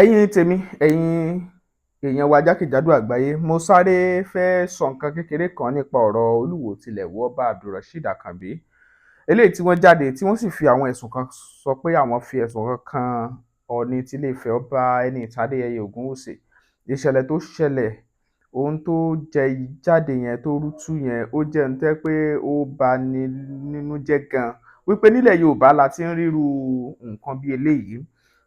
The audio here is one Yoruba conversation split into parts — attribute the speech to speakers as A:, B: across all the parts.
A: Ẹ̀yin tèmi, ẹ̀yin èèyàn wa jákèjádò àgbáyé, mo sáré fẹ́ sọ nǹkan kékeré kan nípa ọ̀rọ̀ Olúwo tilẹ̀ wò Ọba Abdulrasheed Àkànbí, eléyìí tí wọ́n jáde tí wọ́n sì fi àwọn ẹ̀sùn kan sọ pé àwọn fi ẹ̀sùn kan kan Ọọ̀ni tilé Ifẹ̀ Ọba Ẹniìtàn Adéyẹyè Ògúnwùsì. Ìṣẹ̀lẹ̀ tó ṣẹlẹ̀, ohun tó jẹ jáde yẹn, tó rútú yẹn, ó jẹ́ ohun tó jẹ́ pé ó bani nínú jẹ́ gan-an, wípé nílẹ̀ Yorùbá la ti ń rírú nǹkan bí eléyìí,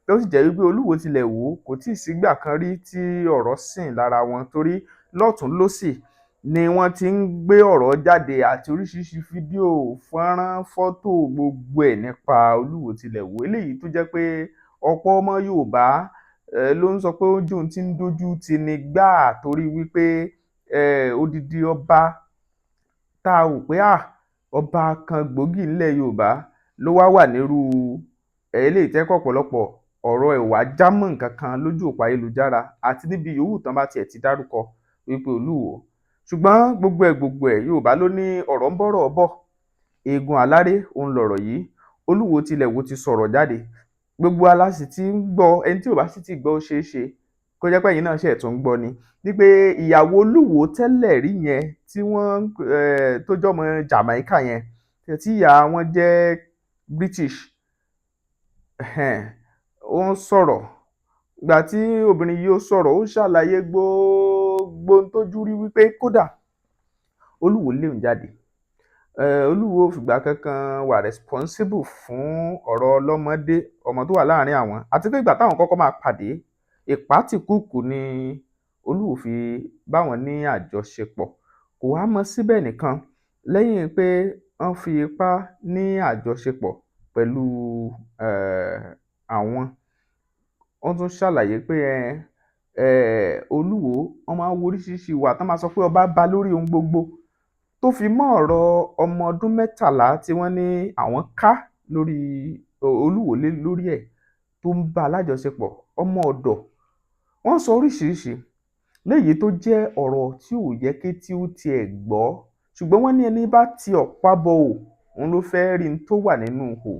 A: tó sì jẹ́ wípé Olúwo tilẹ̀ wò ó, kò tíì sígbà kan rí tí ọ̀rọ̀ sìn lára wọn, torí lọ́tùn-ún lósì ni wọ́n ti ń gbé ọ̀rọ̀ jáde àti oríṣiríṣi fídíò, fọ́nrán, fọ́tò, gbogbo ẹ̀ nípa Olúwo tilẹ̀ wò, eléyìí tó jẹ́ pé ọ̀pọ̀ ọmọ Yorùbá ló ń sọ pé ó jẹ́ ohun tí ń dójú tini gbáà, torí wípé odidi ọba tá a wò pé ọba kan gbòógì nílẹ̀ Yorùbá ló wá wà nírú eléyìí tẹ́ pé ọ̀pọ̀lọpọ̀ ọ̀rọ̀ ẹ̀ wá jámọ́ nǹkan kan lójú òpó ayélujára àti níbi yòówù tán bá tiẹ̀ ti dárúkọ wípé Olúwo. Ṣùgbọ́n gbogbo ẹ̀ Yorùbá ló ní ọ̀rọ̀ ń bọ́rọ̀ bọ̀, eegun aláré òun lọ̀rọ̀ yìí. Olúwo tilẹ̀ wò ti sọ̀rọ̀ jáde, gbogbo wa la sì ti ń gbọ́, ẹni tí ò bá sì ti gbọ́ ó ṣeé ṣe kó jẹ́ pé ẹ̀yin náà ṣẹ̀ tún ń gbọ́ ni, wípé ìyàwó Olúwo tẹ́lẹ̀ rí yẹn tí wọ́n tó jọ́mọ Jamaica yẹn, tí ìyá wọn jẹ́ British, ó ń sọ̀rọ̀. Ìgbà tí obìnrin yìí ó sọ̀rọ̀, ó ṣàlàyé gbogbo ohun tójú rí, wípé kódà Olúwo lé òun jáde. Olúwo ò fìgbà kankan wà responsible fún ọ̀rọ̀ ọlọ́mọdé, ọmọ tó wà láàrin àwọn, àti pé ìgbà táwọn kọ́kọ́ máa pàdé, ìpátìkúùkù ni Olúwo fi bá wọn ní àjọṣepọ̀. Kò wá mọ síbẹ̀ nìkan, lẹ́yìn pé wọ́n fi ipá ní àjọṣepọ̀ pẹ̀lú àwọn, wọ́n tún ṣàlàyé pé Olúwo wọ́n máa ń wo oríṣiríṣi ìwà tán máa sọ pé ọba bá lórí ohun gbogbo, tó fi mọ́ ọ̀rọ̀ ọmọ ọdún 13 tí wọ́n ní àwọn ká lórí Olúwo lé lórí ẹ̀, tó ń bá a lájọṣepọ̀, ọmọ ọ̀dọ̀. Wọ́n sọ oríṣiríṣi léyìí tó jẹ́ ọ̀rọ̀ tí ò yẹ kétí ó tiẹ̀ gbọ́, ṣùgbọ́n wọ́n ní ẹni bá ti ọ̀pá bọ ihò, òun ló fẹ́ rí n tó wà nínú ihò.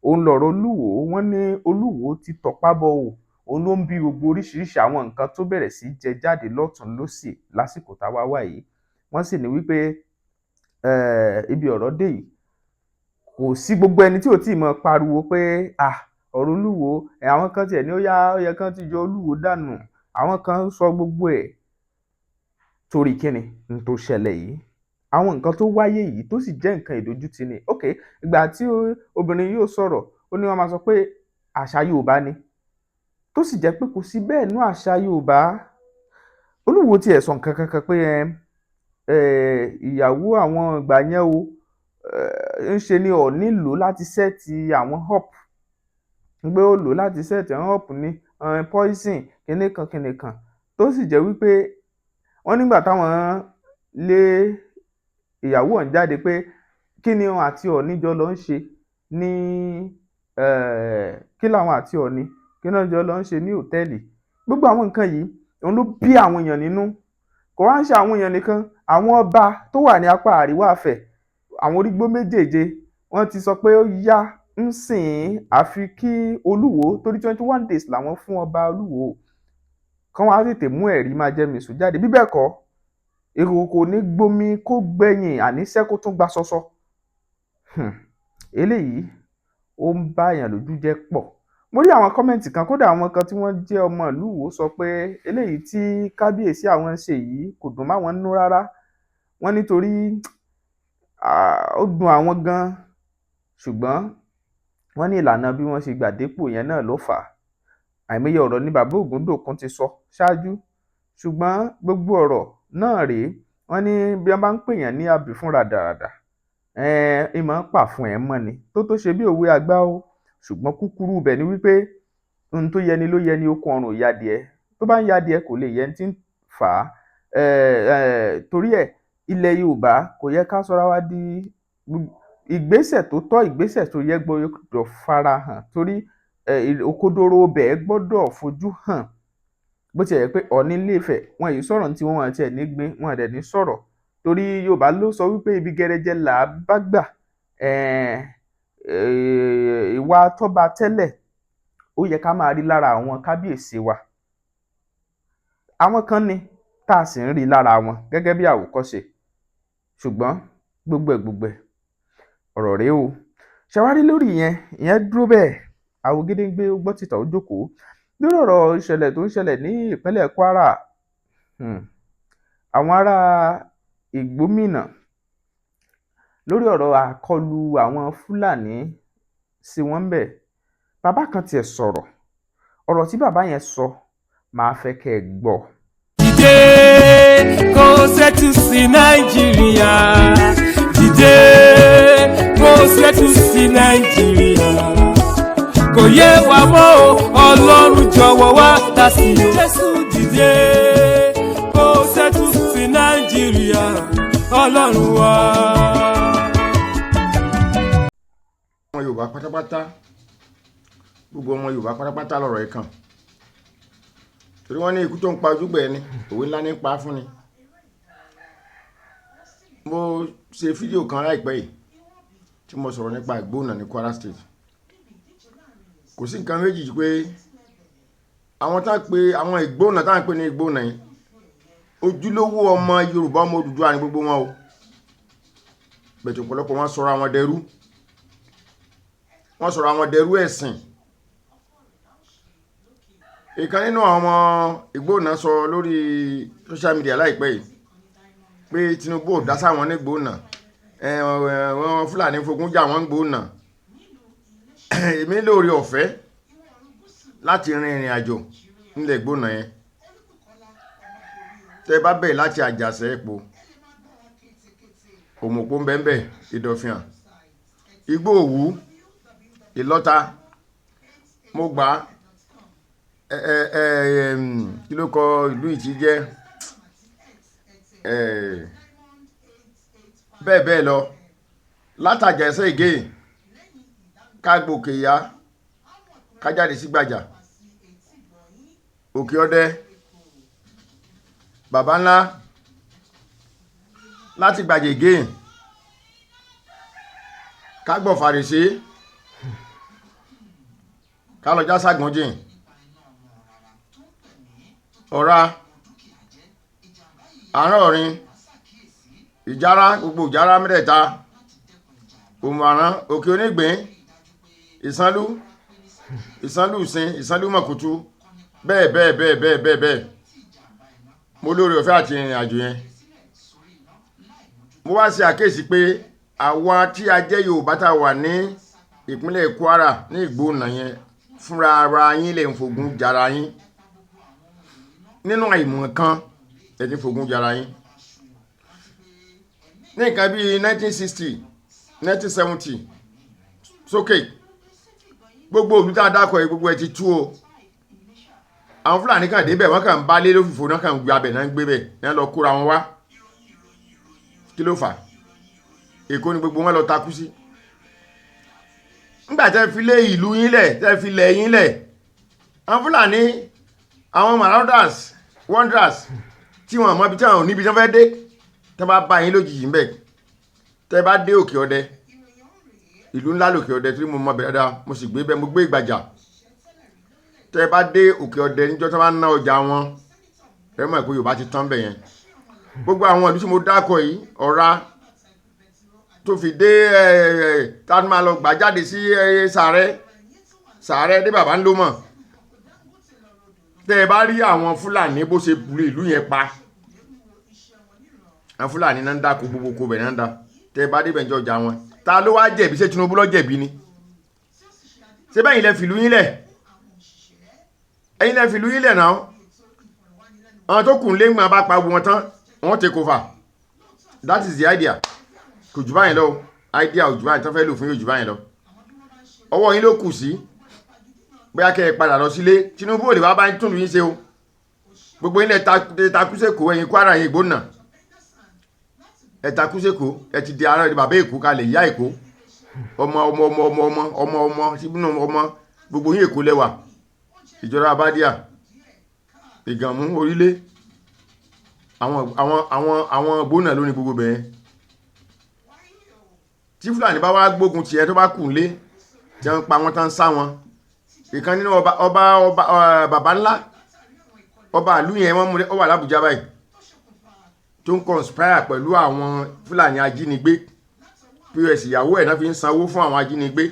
A: Òun lọ̀rọ̀ Olúwo, wọ́n ní Olúwo ti tọ̀pá bọ ihò, òun ló ń bí gbogbo oríṣiríṣi àwọn nǹkan tó bẹ̀rẹ̀ sí jẹ jáde lọ́tùn-ún lósì lásìkò táwa wà yìí. Wọ́n sì ní wípé ibi ọ̀rọ̀ dé yìí, kò sí gbogbo ẹni tí ò tíì mọ pariwo pé ọ̀rọ̀ Olúwo, àwọn kan tiẹ̀ ní ó yẹ kán ti yọ Olúwo dànù, àwọn kan ń sọ gbogbo ẹ̀ torí kíni n tó ṣẹlẹ̀ yìí, àwọn nǹkan tó wáyé yìí tó sì jẹ́ nǹkan ìdójútì ni. Ìgbà tí obìnrin yóò sọ̀rọ̀, ó ní wọ́n máa sọ pé àṣà Yorùbá ni, tó sì jẹ́ pé kò sí bẹ́ẹ̀ nínú àṣà Yorùbá. Olúwo tiẹ̀ sọ nǹkan kankan pé ìyàwó àwọn ìgbà yẹn o, ńṣe ni Ọọ̀ni lò láti sẹ́ẹ̀tì àwọn up, pé ó lò láti sẹ́ẹ̀tì àwọn up ní poison kinní kan, tó sì jẹ́ wípé wọ́n nígbà táwọn lé ìyàwó ọ̀hún jáde pé kí ni òun àti Ọọ̀ni jọ lọ ń ṣe ní kí làwọn àti Ọọ̀ni kí náà jọ lọ ń ṣe ní hòtẹ́ẹ̀lì. Gbogbo àwọn nǹkan yìí òun ló bí àwọn èèyàn nínú, kò wá ń ṣe àwọn èèyàn nìkan, àwọn ọba tó wà ní apá àríwá Ifẹ̀, àwọn orígbó méjèèje, wọ́n ti sọ pé ó yá ń sìn àfi kí Olúwo, torí 21 days làwọn fún ọba Olúwo, kán wá tètè mú ẹ̀rí máa jẹ mìsù jáde, bí bẹ́ẹ̀ kọ́ èrò kò ní gbomi kó gbẹ̀yìn, àníṣẹ́ kó tún gba ṣọṣọ. Eléyìí ó ń bá èèyàn lójú jẹ́ pọ̀. Mo rí àwọn kọ́mẹ̀ntì kan, kódà àwọn kan tí wọ́n jẹ́ ọmọ ìlú Ìwó sọ pé eléyìí tí kábíyèsí àwọn ń ṣe yìí kò dùn máwọn nínú rárá. Wọ́n nítorí ó dùn àwọn gan, ṣùgbọ́n wọ́n ní ìlànà bí wọ́n ṣe gbà dépò yẹn náà ló fà á. Àìmọye ọ̀rọ̀ ni bàbá Ògúndòkun ti sọ ṣáájú, ṣùgbọ́n gbogbo ọ̀rọ̀ náà rèé, wọ́n ní bí wọ́n bá ń pèèyàn ní àbí fún ràdàràdà, ìmọ̀ ń pà fún ẹ̀ mọ́ ni, tó ṣe bí òwe àgbà o. Ṣùgbọ́n kúkúrú ibẹ̀ ni wípé ohun tó yẹni ló yẹni, okun ọrùn ò yadìẹ, tó bá ń yadìẹ kò lè yẹ ẹni tí ń fà á. Torí ẹ̀, ilẹ̀ Yorùbá kò yẹ ká sọra wa di ìgbésẹ̀ tó tọ́, ìgbésẹ̀ tó yẹ gbọ́dọ̀ farahàn, torí òkodoro ibẹ̀ gbọ́dọ̀ fojú hàn. Bó tiẹ̀ jẹ́ pé Ọọ̀ni Ilé Ifẹ̀ wọn yìí sọ̀rọ̀ tí wọ́n tiẹ̀ ní gbin, wọn dẹ̀ ní sọ̀rọ̀, torí Yorùbá ló sọ wípé ibi gẹrẹjẹ là á bá gbà. Ìwà tọ́ba tẹ́lẹ̀ ó yẹ ká máa rí lára àwọn kábíyèsí wa. Àwọn kan ní tá a sì ń rí lára wọn gẹ́gẹ́ bí àwòkọ́ṣe, ṣùgbọ́n gbogbo ẹ̀ ọ̀rọ̀ rèé o. Ṣé wá rí lórí ìyẹn dúró bẹ́ẹ̀, àwògedengbe ó gbọ́ tìtàn ó jókòó. Lórí ọ̀rọ̀ ìṣẹ̀lẹ̀ tó ń ṣẹlẹ̀ ní ìpínlẹ̀ Kwara, àwọn ará Ìgbómìnà lórí ọ̀rọ̀ àkọlù àwọn Fúlàní sí wọn ńbẹ̀. Bàbá kan tiẹ̀ sọ̀rọ̀, ọ̀rọ̀ tí bàbá yẹn sọ màá fẹ́ kẹ́ ẹ gbọ́.
B: Dìde kó ṣẹ́tù sí Nàìjíríà, dìde kó ṣẹ́tù sí Nàìjíríà. Kò yé wa mọ́ o, Ọlọ́run jọ̀wọ́ wá dá sí i. Jésù dìde kó ṣẹ́tù sí Nàìjíríà, Ọlọ́run wa.
C: Ọmọ Yorùbá pátápátá, gbogbo ọmọ Yorùbá pátápátá lọ̀rọ̀ ẹ̀ kàn. Torí wọ́n ní ikú tó ń pa ojúgbẹ̀ ẹni, òwe ńlá ní pa fún ni. Mo ṣe fídíò kan láìpẹ́ yìí tí mo sọ̀rọ̀ nípa ìgbóònà ní Kwara State. Kò sí nǹkan méjì jù pé àwọn ìgbóònà táwọn pè ní ìgbóònà yìí, ojúlówó ọmọ Yorùbá ọmọ Odùduwà ní gbogbo wọn o. Bẹ̀tẹ̀ ọ̀pọ̀lọpọ̀ wọn sọ̀rọ̀ àwọn dẹrú. Wọ́n sọ̀rọ̀ àwọn dẹrú ẹ̀sìn. Ìkan nínú àwọn ìgbóònà sọ lórí social media láìpẹ́ yìí pé Tinubu ò dá sáwọn ní ìgbóònà, wọn Fúlàní fogun jà wọ́n ìgbóònà. Èmi lóore ọ̀fẹ́ láti rin ìrìn àjò nílẹ̀ ìgbóònà yẹn. Tẹ́ bá bẹ̀rẹ̀ láti Àjàṣẹ́ Epo, Òmùpó ńbẹ́ńbẹ́, Ìdọ̀fìàn, Igbó Òwú, Ìlọ́ta, mo gbà kí ló kọ ìlú ìtì jẹ́ bẹ́ẹ̀ bẹ́ẹ̀ lọ, látàjẹsẹ́ ìgé kágbòkè ya kájáde sí Gbàjà, Òkè Ọdẹ, Bàbá Ńlá, láti Gbàjà ìgé kágbọ̀ Fàrèsé, kálọjá Ságànjìn, Ọ̀rá, Àárọ̀ Ọ̀rin, Ìjárá, gbogbo Ìjárá mẹ́tẹ̀ẹ̀ta, Òmùàrán, Òkè Onígbín, Ìsánlú Ìsìn, Ìsánlú Mọ̀kútú, bẹ́ẹ̀. Mo lóore ọ̀fẹ́ àti ìrìn àjò yẹn. Mo wá ṣe àkíyèsí pé àwa tí a jẹ́ Yorùbá tá wà ní ìpínlẹ̀ Kwara ní ìgbóònà yẹn, fúnra ara yín lè ń fogun jara yín. Nínú àìmọ̀ kan ẹ ti fogun jara yín. Ní nǹkan bí 1960, 1970 sókè, gbogbo òlú tá a dákọ̀ yìí gbogbo ẹ ti tú o. Àwọn Fúlàní kàn débẹ̀, wọ́n kàn ń bá lé lófìfo, náà kàn ń gbé abẹ̀ náà ń gbé bẹ̀, náà lọ kóra wọn wá. Kí ló fà? Èkó ni gbogbo wọn lọ takú sí. Nígbà tẹ́ fi lé ìlú yín lẹ̀, tẹ́ fi lẹ̀ yín lẹ̀, àwọn Fúlàní, àwọn marauders, wanderers tí wọ́n mọ̀ bí tí wọ́n níbi tí wọ́n fẹ́ dé, tẹ́ bá bá yín lójijì ń bẹ̀, tẹ́ bá dé Òkè Ọdẹ, ìlú ńlá lòkè Ọdẹ tí mo mọ̀ bẹ̀rẹ̀ dáa, mo sì gbé bẹ́ẹ̀, mo gbé Ìgbàjà. Tẹ́ bá dé Òkè Ọdẹ níjọ́ tí wọ́n bá ná ọjà wọn, ẹ mọ̀ pé Yorùbá ti tán bẹ̀ yẹn. Gbogbo àwọn ìlú tí mo dákọ̀ yìí, Ọ̀rá tó fi dé táwọn máa lọ gbà jáde sí Sàárẹ́ dé Bàbá Ńlómọ̀. Tẹ́ bá rí àwọn Fúlàní bó ṣe bu ìlú yẹn pa, àwọn Fúlàní náà ń dáko gbogbo kó bẹ̀ náà ń da. Tẹ́ bá dé bẹ̀ǹjọ́ ọjà wọn, ta ló wá jẹ̀bi? Ṣé Tinubu ló jẹ̀bi ni? Ṣé bẹ́yìn lẹ fìlú yín lẹ̀? Ẹ̀yin lẹ fìlú yín lẹ̀ náà. Àwọn tó kùn lé ń gbọ́n bá pa gbogbo wọn tán, wọ́n take over. That is the idea. Kò jù báyìí lọ. Idea ò jù báyìí tán fẹ́ lò fún yóò jù báyìí lọ. Ọwọ́ yín ló kù sí. Bóyá kẹ́ ẹ padà lọ sílé. Tinubu ò lè wá bá ń tún yín ṣe o. Gbogbo ilẹ̀ takúsèkó, ẹ̀yin Kwara, ẹ̀yin Ìgbónà. Ẹ takúsèkó, ẹ ti di ara ẹ̀ bàbá Èkó kalẹ̀, ìyá Èkó. Ọmọ síbínú ọmọ, gbogbo yín Èkó lẹ́wà. Ìjọba Abádíà, Ìgànmú, Orílẹ̀. Àwọn Ìgbónà lónìí gbogbo bẹ̀yẹn. Tí Fúlàní bá wá gbógun tiẹ̀ tó bá kù lé, tí wọ́n pa wọ́n tán sá wọn, ìkan nínú bàbá ńlá ọba ìlú yẹn wọ́n mú ó wà l'Ábùjá báyìí tó ń conspire pẹ̀lú àwọn Fúlàní ajínigbé pos ìyàwó ẹ̀ náà fi ń sanwó fún àwọn ajínigbé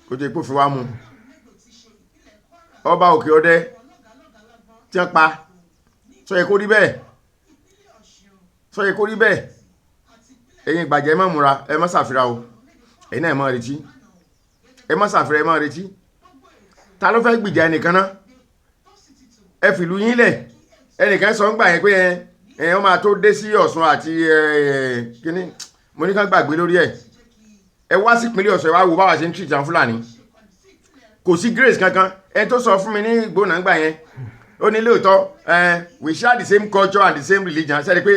C: kó tó ipò fi wá mú ọba Òkè Ọdẹ tí wọ́n pa sọ yẹ kó rí bẹ́ẹ̀ sọ yẹ kó rí bẹ́ẹ̀ ẹ̀yin ìgbàjẹ́ ẹ má múra ẹ má ṣàfihàn o ẹ̀yin náà ẹ má retí ẹ má ṣàfihàn ẹ má retí ta ló fẹ́ gbìjà ẹnìkan náà ẹ fìlú yín lẹ̀ ẹnìkan sọ ń gbà yẹn pé wọ́n máa tó dé sí Ọ̀ṣun àti kíní mo ní ká gbàgbé lórí ẹ wá sí ìpínlẹ̀ Ọ̀ṣun ẹ wá wo báwa ṣe ń treat àwọn Fúlàní kò sí grace kankan ẹ tó sọ fún mi ní ìgbóná gbà yẹn ó ní lóòótọ́ we share the same culture and the same religion ṣe é pé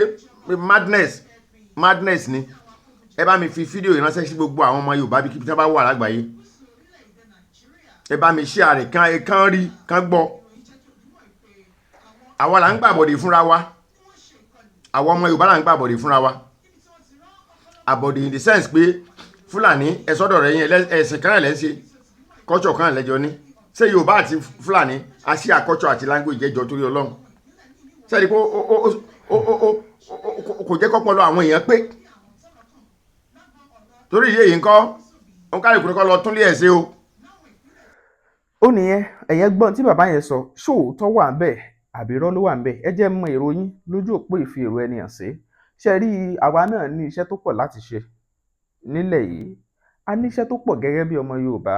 C: madness ni ẹ bá mi fi fídíò ìránṣẹ́ sí gbogbo àwọn ọmọ Yorùbá bí kíbi tí wọ́n bá wà lágbàáyé ẹ bá mi share rẹ̀ kán rí kán gbọ́ àwa là ń gbàbọ̀dè fúnra wa àwọn ọmọ Yorùbá là ń gbàbọ̀dè fúnra wa àbọ̀dè in the sense pé Fúlàní ẹ̀sọ́dọ̀ rẹ̀ yẹn ẹ̀sìn kan náà lẹ́ ń ṣe culture kan náà lẹ́jọ́ ní ṣé Yorùbá àti Fúlàní àṣìá culture àti language jẹ́jọ́ torí Ọlọ́run sẹ́ni pé kò jẹ́ kọ́pọ̀lọ́ àwọn èèyàn pé torí ìyé yìí ń kọ́ òun kárí kùnrin kọ́ lọ tún lé ẹ̀ ṣe o.
A: ó nìyẹn ẹ̀yẹn gbọ́n tí bàbá yẹn sọ ṣóòótọ́ wà ń bẹ̀ àbí irọ́ ló wà ń bẹ̀ ẹ jẹ́ mọ èrò yín lójú òpó ìfi èrò ẹni hàn sí ṣe rí àwa náà ní iṣẹ́ tó pọ̀ láti ṣe nílẹ̀ yìí a ní iṣẹ́ tó pọ̀ gẹ́gẹ́ bí ọmọ Yorùbá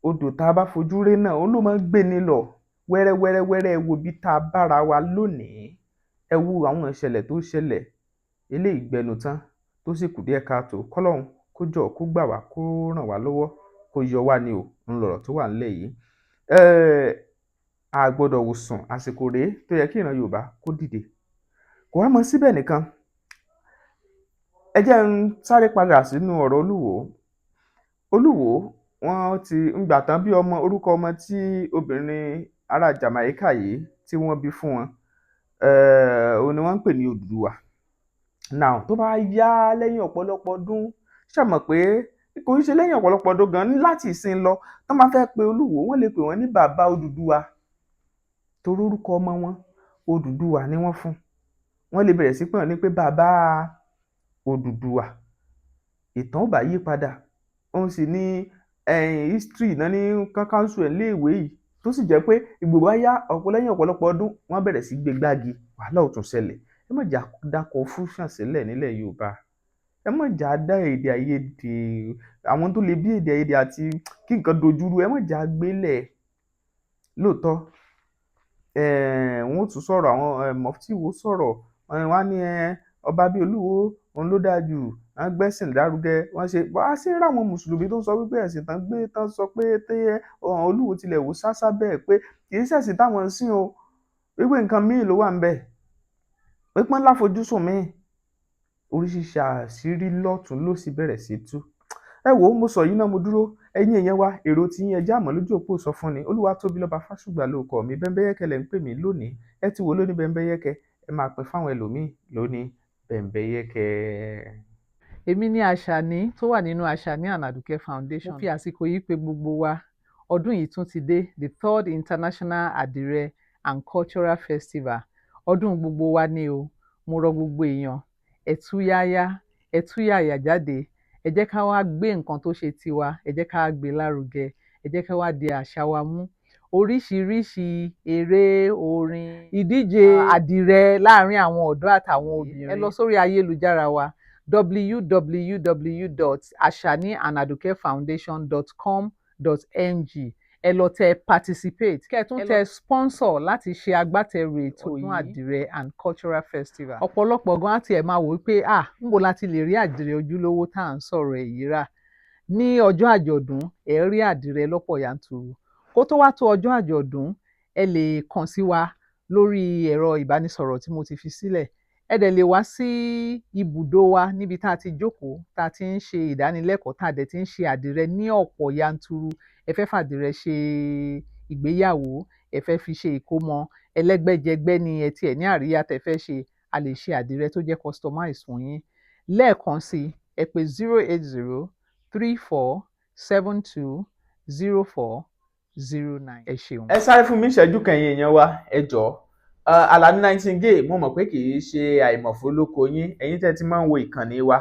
A: odò tá a bá fojú rí náà ó ló máa ń gbé ni lọ wẹ́rẹ́wẹ́rẹ́wẹ́rẹ́ ẹ wo bí tá a bára wa lónìí ẹ wo àwọn ìṣẹ̀lẹ̀ tó ṣẹlẹ̀ eléyìí gbẹnu tán tó sì kù díẹ̀ káàtó kọ́lọ́hún kó jọ kó gbà wá kó ràn wá lọ́wọ́ kó yọ wá ní o ń lọ̀rọ̀ tó wà nílẹ̀ yìí a gbọ́dọ̀ wò sùn àsìkò rèé tó yẹ kí ìran Yorùbá kó dìde kò wá mọ síbẹ̀ nìkan ẹ jẹ́ ń sáré padà sínú ọ̀rọ̀ Olúwo wọ́n ti ń gbà tán bí orúkọ ọmọ tí obìnrin ará Jamaica yìí tí wọ́n bí fún wọn òun ni wọ́n ń pè ní Odùduwà now tó bá yá lẹ́yìn ọ̀pọ̀lọpọ̀ ọdún ṣàmọ̀ pé kò ń ṣe lẹ́yìn ọ̀pọ̀lọpọ̀ ọdún gan láti ìsìn lọ tó máa fẹ́ pe Olúwo wọ́n lè pè wọ́n ní bàbá Odùduwà torí orúkọ ọmọ wọn Odùduwà ni wọ́n fún wọ́n lè bẹ̀rẹ̀ sí pé wọ́n ní pé bàbá Odùduwà ìtàn ò bá yí padà òun sì ní history náà ní kankanṣu ẹ̀ léèwé yìí tó sì jẹ́ pé ìgbò bá yá lẹ́yìn ọ̀pọ̀lọpọ̀ ọdún wọ́n bẹ̀rẹ̀ sí gbé gbági wàhálà ò tún ṣẹlẹ̀ ẹ má jà dákọ̀ fúnṣàn sílẹ̀ nílẹ̀ Yorùbá ẹ má jà dá èdè àìyedè àwọn tó lè bí èdè àìyedè àti kí nǹkan dojúrú ẹ má jà gbélẹ̀ lóòótọ́ wọ́n tún sọ̀rọ̀ àwọn mọ̀fítì wo sọ̀rọ̀ wọ́n á ní ọba bíi Olúwo òun ló dáa jù wọ́n gbẹ́sìn lárugẹ wọ́n ṣe wá sí ráwọn mùsùlùmí tó ń sọ wípé ẹ̀sìn tán gbé tán sọ pé Olúwo tilẹ̀ wò sásá bẹ́ẹ̀ pé kì í ṣẹ̀sìn táwọn ń sìn o wípé nǹkan míì ló wà ń bẹ̀ wípé ńlá fojúsùn míì oríṣiríṣi àṣírí lọ́tún ló sì bẹ̀rẹ̀ sí tú ẹ wò ó mo sọ yìí náà mo dúró ẹ̀yin èèyàn wa èrò tí yín ẹjẹ́ àmọ́ lójú òpó Ìsọfúnni Olúwatóbilọ́ba Fásùgbà lórúkọ mi Bẹ́mbẹ́yẹ́kẹ́ lẹ̀ ń pè mí lónìí ẹ ti wò lónìí Bẹ́mbẹ́yẹ́kẹ́ ẹ máa pín fáwọn ẹlòmíì lónìí Bẹ́mbẹ́yẹ́kẹ́.
D: èmi ní Àṣàní tó wà nínú Àṣàní and Àdùkẹ́ Foundation mo fi àsìkò yìí pè gbogbo wa ọdún yìí tún ti dé the 3rd International Adire and Cultural Festival ọdún gbogbo wa ni o mo rọ gbogbo èèyàn ẹ túyáyá jáde ẹ jẹ́ ká wá gbé nǹkan tó ṣe tiwa ẹ jẹ́ ká gbé lárugẹ ẹ jẹ́ ká wá di àṣà wa mú oríṣiríṣi eré orin ìdíje àdìrẹ láàrin àwọn ọ̀dọ́ àtàwọn obìnrin ẹ lọ sórí ayélujára wa www.asaniandadukefoundation.com.ng ẹ lọ tẹ participate kẹ́ ẹ tún tẹ sponsor láti ṣe agbátẹrù ètò ọdún àdìrẹ and cultural festival. ọ̀pọ̀lọpọ̀ gan á tiẹ̀ máa wò wípé níbo la ti lè rí àdìrẹ ojúlówó tá à ń sọ̀rọ̀ èyí rà ní ọjọ́ àjọ̀dún ẹ rí àdìrẹ lọ́pọ̀ yanturu kó tó wá tó ọjọ́ àjọ̀dún ẹ lè kàn sí wa lórí ẹ̀rọ ìbánisọ̀rọ̀ tí mo ti fi sílẹ̀ ẹ dẹ̀ lè wá sí ibùdó wa níbi tá a ti jókòó tá a ti ń ṣe ìdánilẹ́kọ̀ọ́ tá a dẹ̀ ti ń ṣe àdìrẹ ní ọ̀pọ̀ yanturu ẹ fẹ́ fàdìrẹ ṣe ìgbéyàwó ẹ fẹ́ fi ṣe ìkómọ ẹlẹ́gbẹ́jẹgbẹ́ ni ẹ tiẹ̀ ní àríyá tẹ́ fẹ́ ṣe a lè ṣe àdìrẹ tó jẹ́ customize fún yín lẹ́ẹ̀kan sí ẹ pè 08034 720409. ẹ ṣeun.
A: ẹ sáré fún mi ìṣẹ́jú kan yín èèyàn wa ẹ jọ̀ọ́. Alani Nightingale mo mọ̀ pé kì í ṣe àìmọ̀fólóko yín ẹ̀yin tẹ́ ti máa ń wo ìkànnì wa.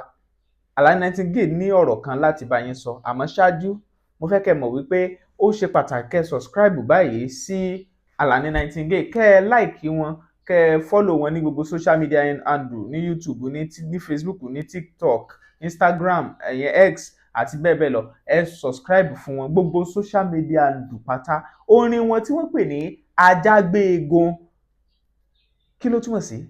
A: Alani Nightingale ní ọ̀rọ̀ kan láti bá yín sọ àmọ́ ṣáájú mo fẹ́ kẹ́ mọ̀ wípé ó ṣe pàtàkì kẹ́ subscribe báyìí sí Alani Nightingale, kẹ́ ẹ like wọn, kẹ́ ẹ follow wọn ní gbogbo social media handle ní YouTube, ní Facebook, ní TikTok, Instagram, X àti bẹ́ẹ̀ bẹ́ẹ̀ lọ. Ẹ subscribe fún wọn gbogbo social media handle pátá. Orin wọn tí wọ́n pè ní ajágbéegun, kí ló túmọ̀ sí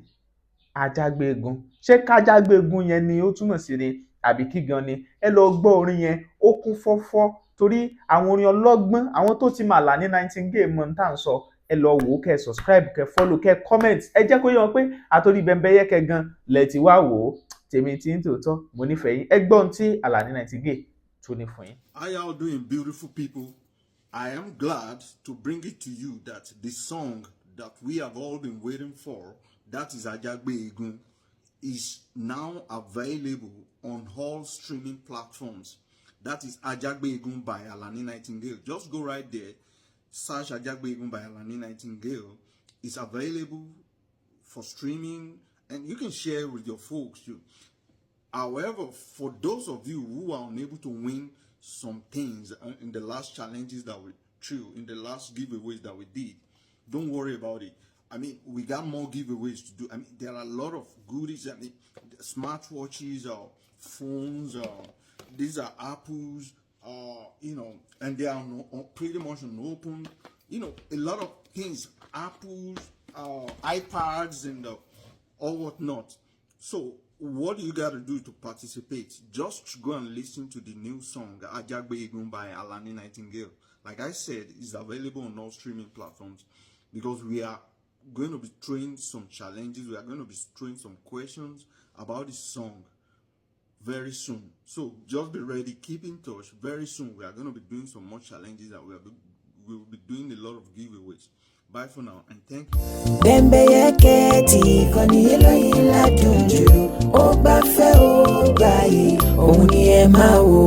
A: ajágbéegun? Ṣé kájágbéegun yẹn ni ó túmọ̀ sí ni àbí kí gan ni? Ẹ lọ gbọ́ orin yẹn, ó kún fọ́fọ́ torí àwọn orin ọlọ́gbọ́n, àwọn tó ti mọ Alani Nightingale mọ̀ tá à ń sọ. Ẹ lọ wò ó, kẹ́ subscribe, kẹ́ follow, kẹ́ comment. Ẹ jẹ́ kó yé wọn pé àtòrí Bembeyeke gan lẹ ti wá wò ó. Tèmi tí ń tòótọ́, mo nífẹ̀ẹ́ yín. Ẹ gbọ́ ohun tí Alani Nightingale tó ní fún yín.
E: How y'all doing, beautiful people? I am glad to bring it to you that the song that we have all been waiting for, that is Ajagbeegun, is now available on all streaming platforms. That is Ajagbeegun by Alani Nightingale. Just go right there, search Ajagbeegun by Alani Nightingale. It's available for streaming, and you can share with your folks. However, for those of you who are unable to win some things in the last challenges that we threw, in the last giveaways that we did, don't worry about it. I mean, we got more giveaways to do. I mean, there are a lot of goodies. I mean, smartwatches, phones, these are apples, and they are pretty much unopened. A lot of things, apples, iPads, and all whatnot. So, what you got to do to participate? Just go and listen to the new song, Ajagbeegun by Alani Nightingale. Like I said, it's available on all streaming platforms because we are going to be throwing some challenges. We are going to be throwing some questions about this song very soon. So just be ready, keep in touch. Very soon, we are going to be doing some more challenges and we will be doing a lot of giveaways. Bye for now and thank you.
F: Bembeyeke tí kò ní eléyìí ládùn jù, ó gbafẹ́ ó gbàyè, òun ni ẹ máa wò.